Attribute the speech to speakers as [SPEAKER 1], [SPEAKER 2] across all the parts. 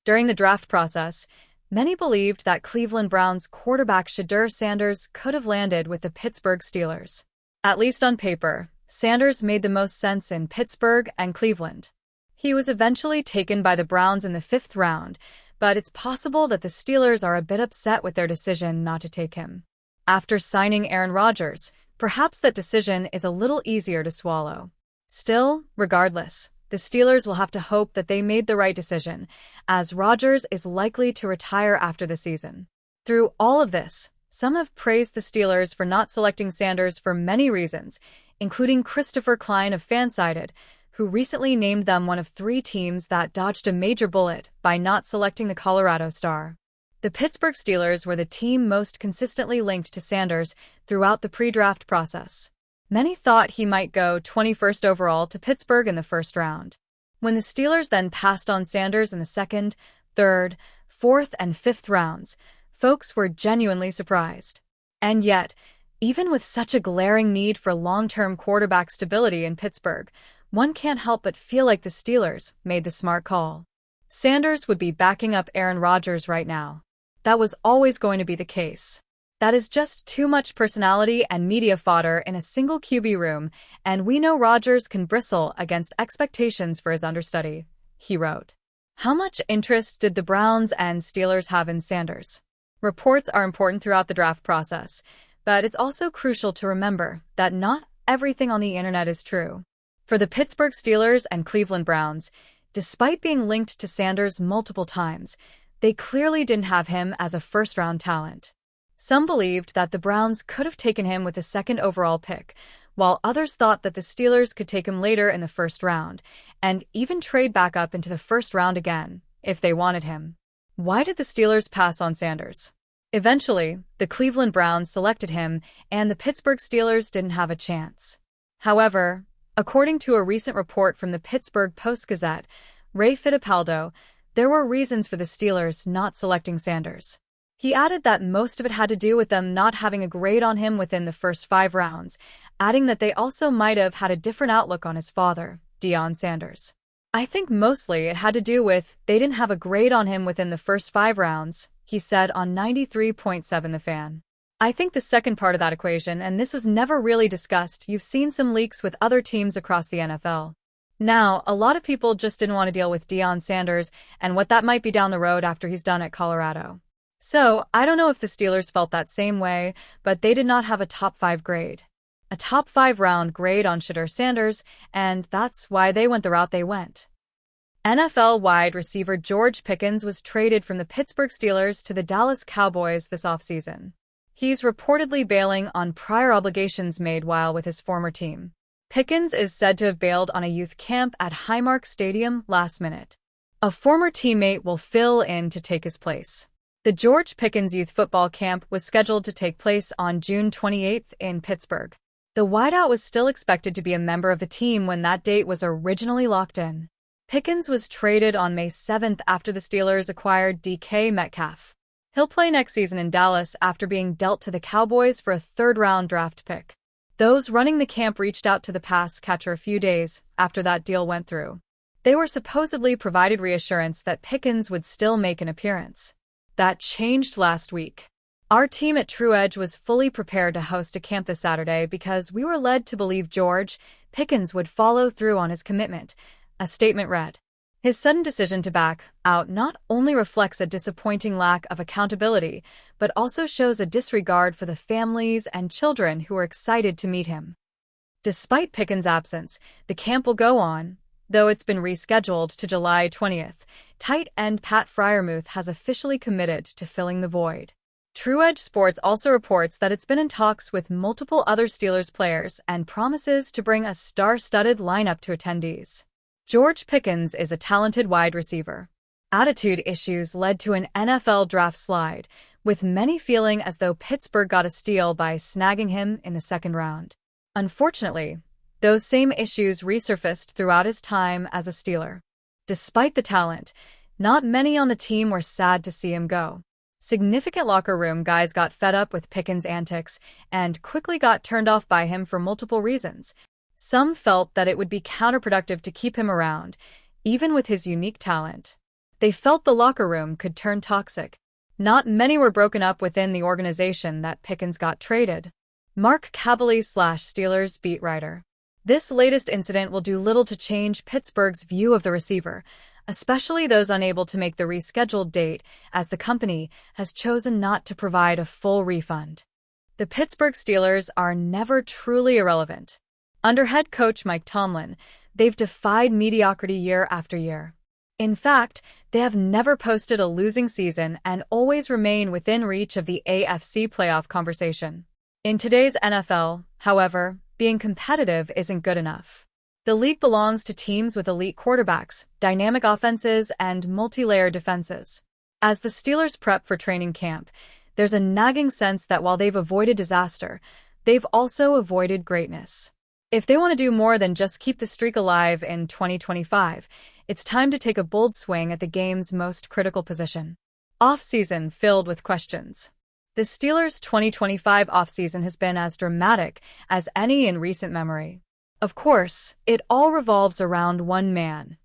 [SPEAKER 1] During the draft process, many believed that Cleveland Browns quarterback Shedeur Sanders could have landed with the Pittsburgh Steelers. At least on paper, Sanders made the most sense in Pittsburgh and Cleveland. He was eventually taken by the Browns in the 5th round, but it's possible that the Steelers are a bit upset with their decision not to take him. After signing Aaron Rodgers, perhaps that decision is a little easier to swallow. Still, regardless, the Steelers will have to hope that they made the right decision, as Rodgers is likely to retire after the season. Through all of this, some have praised the Steelers for not selecting Sanders for many reasons, including Christopher Klein of Fansided, who recently named them one of 3 teams that dodged a major bullet by not selecting the Colorado Star. The Pittsburgh Steelers were the team most consistently linked to Sanders throughout the pre-draft process. Many thought he might go 21st overall to Pittsburgh in the 1st round. When the Steelers then passed on Sanders in the 2nd, 3rd, 4th, and 5th rounds, folks were genuinely surprised. And yet, even with such a glaring need for long-term quarterback stability in Pittsburgh, one can't help but feel like the Steelers made the smart call. Sanders would be backing up Aaron Rodgers right now. That was always going to be the case. That is just too much personality and media fodder in a single QB room, and we know Rodgers can bristle against expectations for his understudy, he wrote. How much interest did the Browns and Steelers have in Sanders? Reports are important throughout the draft process, but it's also crucial to remember that not everything on the internet is true. For the Pittsburgh Steelers and Cleveland Browns, despite being linked to Sanders multiple times, they clearly didn't have him as a first-round talent. Some believed that the Browns could have taken him with the 2nd overall pick, while others thought that the Steelers could take him later in the 1st round, and even trade back up into the 1st round again, if they wanted him. Why did the Steelers pass on Sanders? Eventually, the Cleveland Browns selected him, and the Pittsburgh Steelers didn't have a chance. However, according to a recent report from the Pittsburgh Post-Gazette, Ray Fittipaldo, there were reasons for the Steelers not selecting Sanders. He added that most of it had to do with them not having a grade on him within the first 5 rounds, adding that they also might have had a different outlook on his father, Deion Sanders. I think mostly it had to do with they didn't have a grade on him within the first 5 rounds, he said on 93.7 The Fan. I think the second part of that equation, and this was never really discussed, you've seen some leaks with other teams across the NFL. Now, a lot of people just didn't want to deal with Deion Sanders and what that might be down the road after he's done at Colorado. So, I don't know if the Steelers felt that same way, but they did not have a top 5 grade. A top 5 round grade on Shedeur Sanders, and that's why they went the route they went. NFL wide receiver George Pickens was traded from the Pittsburgh Steelers to the Dallas Cowboys this offseason. He's reportedly bailing on prior obligations made while with his former team. Pickens is said to have bailed on a youth camp at Highmark Stadium last minute. A former teammate will fill in to take his place. The George Pickens Youth Football Camp was scheduled to take place on June 28th in Pittsburgh. The wideout was still expected to be a member of the team when that date was originally locked in. Pickens was traded on May 7th after the Steelers acquired DK Metcalf. He'll play next season in Dallas after being dealt to the Cowboys for a 3rd-round draft pick. Those running the camp reached out to the pass catcher a few days after that deal went through. They were supposedly provided reassurance that Pickens would still make an appearance. That changed last week. Our team at True Edge was fully prepared to host a camp this Saturday because we were led to believe George Pickens would follow through on his commitment, a statement read. His sudden decision to back out not only reflects a disappointing lack of accountability, but also shows a disregard for the families and children who are excited to meet him. Despite Pickens' absence, the camp will go on, though it's been rescheduled to July 20th. Tight end Pat Freiermuth has officially committed to filling the void. True Edge Sports also reports that it's been in talks with multiple other Steelers players and promises to bring a star-studded lineup to attendees. George Pickens is a talented wide receiver. Attitude issues led to an NFL draft slide, with many feeling as though Pittsburgh got a steal by snagging him in the 2nd round. Unfortunately, those same issues resurfaced throughout his time as a Steeler. Despite the talent, not many on the team were sad to see him go. Significant locker room guys got fed up with Pickens' antics and quickly got turned off by him for multiple reasons. Some felt that it would be counterproductive to keep him around, even with his unique talent. They felt the locker room could turn toxic. Not many were broken up within the organization that Pickens got traded. Mark Kavaley/Steelers beat writer. This latest incident will do little to change Pittsburgh's view of the receiver, especially those unable to make the rescheduled date, as the company has chosen not to provide a full refund. The Pittsburgh Steelers are never truly irrelevant. Under head coach Mike Tomlin, they've defied mediocrity year after year. In fact, they have never posted a losing season and always remain within reach of the AFC playoff conversation. In today's NFL, however, being competitive isn't good enough. The league belongs to teams with elite quarterbacks, dynamic offenses, and multi-layer defenses. As the Steelers prep for training camp, there's a nagging sense that while they've avoided disaster, they've also avoided greatness. If they want to do more than just keep the streak alive in 2025, it's time to take a bold swing at the game's most critical position. Off-season filled with questions. The Steelers' 2025 offseason has been as dramatic as any in recent memory. Of course, it all revolves around one man,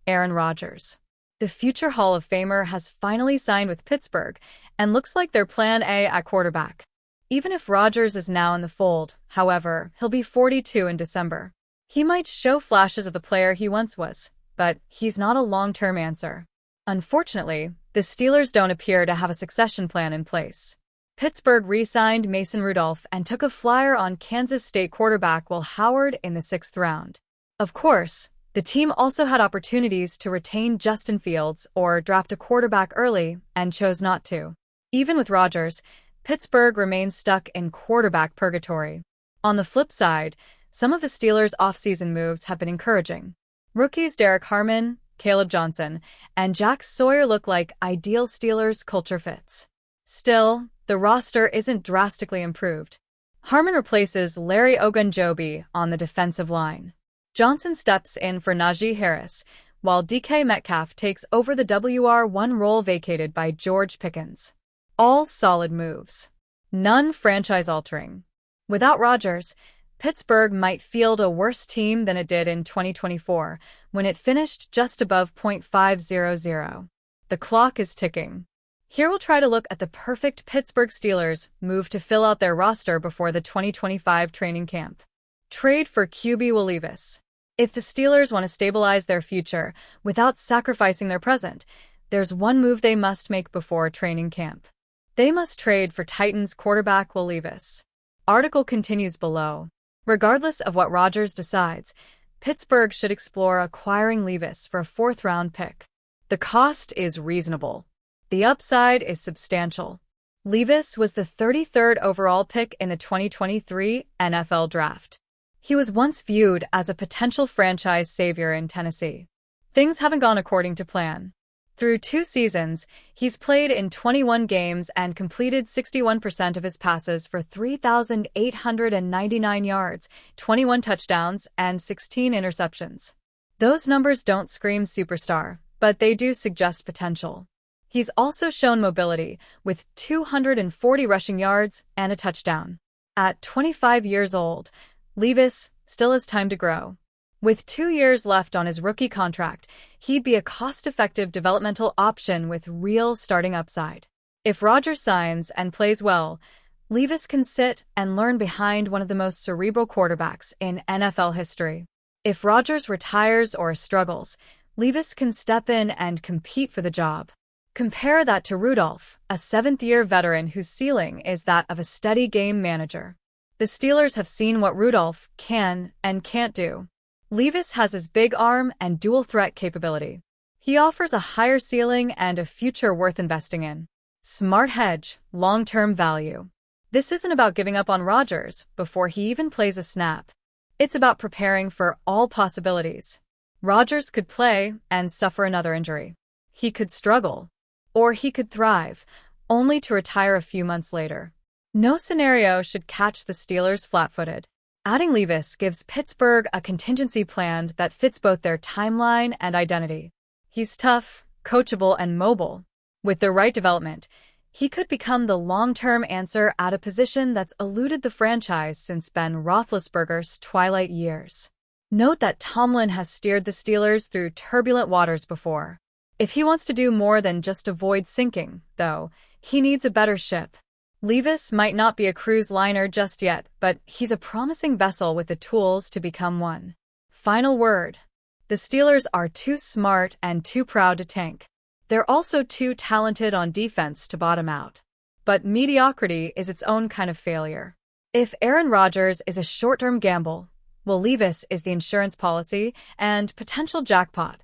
[SPEAKER 1] Aaron Rodgers. The future Hall of Famer has finally signed with Pittsburgh and looks like their plan A at quarterback. Even if Rodgers is now in the fold, however, he'll be 42 in December. He might show flashes of the player he once was, but he's not a long-term answer. Unfortunately, the Steelers don't appear to have a succession plan in place. Pittsburgh re-signed Mason Rudolph and took a flyer on Kansas State quarterback Will Howard in the 6th round. Of course, the team also had opportunities to retain Justin Fields or draft a quarterback early and chose not to. Even with Rodgers, Pittsburgh remains stuck in quarterback purgatory. On the flip side, some of the Steelers' offseason moves have been encouraging. Rookies Derek Harmon, Caleb Johnson, and Jack Sawyer look like ideal Steelers culture fits. Still, the roster isn't drastically improved. Harmon replaces Larry Ogunjobi on the defensive line. Johnson steps in for Najee Harris, while DK Metcalf takes over the WR1 role vacated by George Pickens. All solid moves. None franchise-altering. Without Rodgers, Pittsburgh might field a worse team than it did in 2024, when it finished just above .500. The clock is ticking. Here we'll try to look at the perfect Pittsburgh Steelers move to fill out their roster before the 2025 training camp. Trade for QB Will Levis. If the Steelers want to stabilize their future without sacrificing their present, there's one move they must make before training camp. They must trade for Titans quarterback Will Levis. Article continues below. Regardless of what Rodgers decides, Pittsburgh should explore acquiring Levis for a 4th-round pick. The cost is reasonable. The upside is substantial. Levis was the 33rd overall pick in the 2023 NFL Draft. He was once viewed as a potential franchise savior in Tennessee. Things haven't gone according to plan. Through 2 seasons, he's played in 21 games and completed 61% of his passes for 3,899 yards, 21 touchdowns, and 16 interceptions. Those numbers don't scream superstar, but they do suggest potential. He's also shown mobility, with 240 rushing yards and a touchdown. At 25 years old, Levis still has time to grow. With 2 years left on his rookie contract, he'd be a cost-effective developmental option with real starting upside. If Rodgers signs and plays well, Levis can sit and learn behind one of the most cerebral quarterbacks in NFL history. If Rodgers retires or struggles, Levis can step in and compete for the job. Compare that to Rudolph, a 7th-year veteran whose ceiling is that of a steady game manager. The Steelers have seen what Rudolph can and can't do. Levis has his big arm and dual-threat capability. He offers a higher ceiling and a future worth investing in. Smart hedge, long-term value. This isn't about giving up on Rodgers before he even plays a snap. It's about preparing for all possibilities. Rodgers could play and suffer another injury. He could struggle. Or he could thrive, only to retire a few months later. No scenario should catch the Steelers flat-footed. Adding Levis gives Pittsburgh a contingency plan that fits both their timeline and identity. He's tough, coachable, and mobile. With the right development, he could become the long-term answer at a position that's eluded the franchise since Ben Roethlisberger's twilight years. Note that Tomlin has steered the Steelers through turbulent waters before. If he wants to do more than just avoid sinking, though, he needs a better ship. Levis might not be a cruise liner just yet, but he's a promising vessel with the tools to become one. Final word. The Steelers are too smart and too proud to tank. They're also too talented on defense to bottom out. But mediocrity is its own kind of failure. If Aaron Rodgers is a short-term gamble, Will Levis is the insurance policy and potential jackpot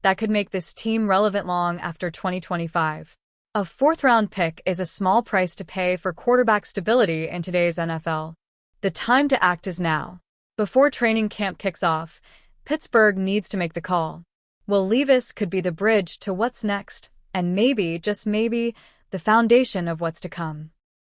[SPEAKER 1] that could make this team relevant long after 2025. A fourth-round pick is a small price to pay for quarterback stability in today's NFL. The time to act is now. Before training camp kicks off, Pittsburgh needs to make the call. Will Levis could be the bridge to what's next, and maybe, just maybe, the foundation of what's to come.